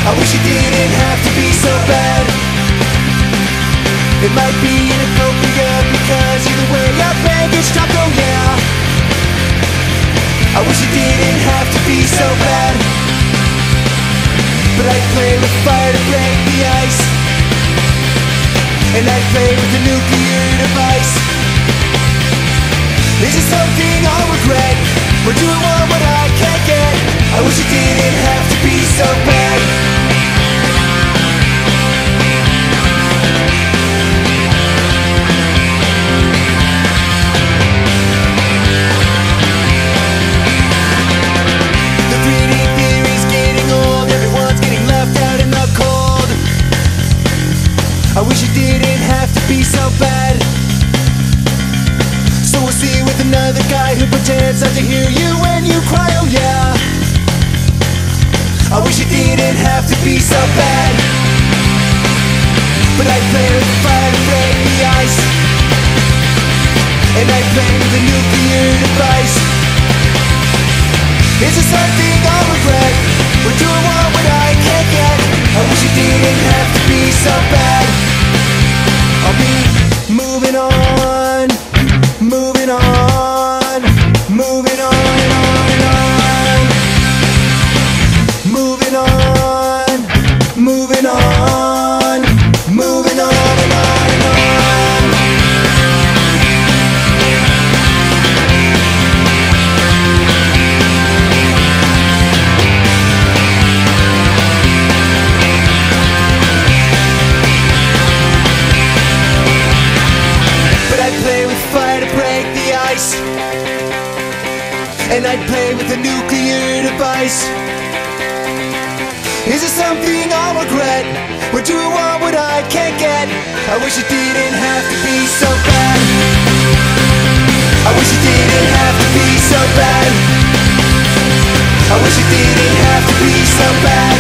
I wish it didn't have to be so bad. It might be inappropriate because either way your band gets dropped, oh yeah. I wish it didn't have to be so bad, but I'd play with fire to break the ice, and I'd play with a nuclear device. Is it something I'll regret? Or do I want what I can't get? I wish it didn't have to be so bad. The 3D theory's getting old, everyone's getting left out in the cold. I wish it didn't have to be so bad. So we'll see with another guy who pretends not to hear you when you cry, oh yeah. I wish it didn't have to be so bad, but I'd play with fire to break the ice, and I'd play with a nuclear device. Is it something I'll regret? Or do I want what I can't get? I wish it didn't have to be so bad. I'll be moving on, moving on, moving on and on and on, moving on, moving on, moving on and on and on. But I'd play with fire to break the ice, and I'd play with a nuclear device. Is it something I'll regret? Or do I want what I can't get? I wish it didn't have to be so bad. I wish it didn't have to be so bad. I wish it didn't have to be so bad.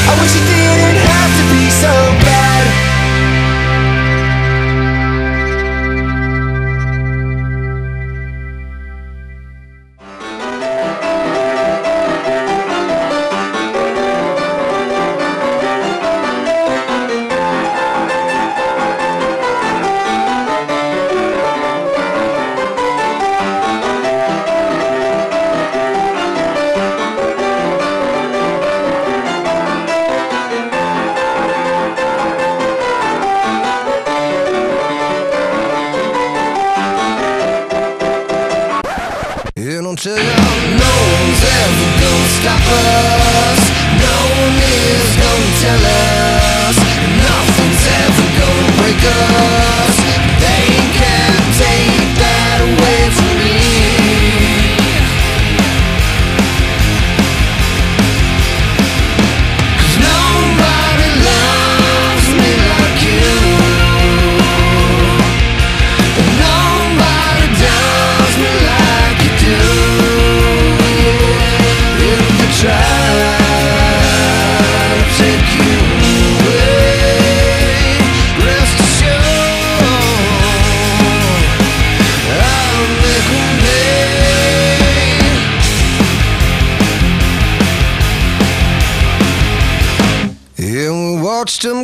I wish it didn't have to be so bad. Tell you, no one's ever gonna stop us. No one is gonna tell us. Nothing's ever gonna break us. They can't take that away from me. 'Cause nobody loves me like you. Nobody does me like you do. Try to take you away. Rest assured, I'll make a way. Yeah, we watched them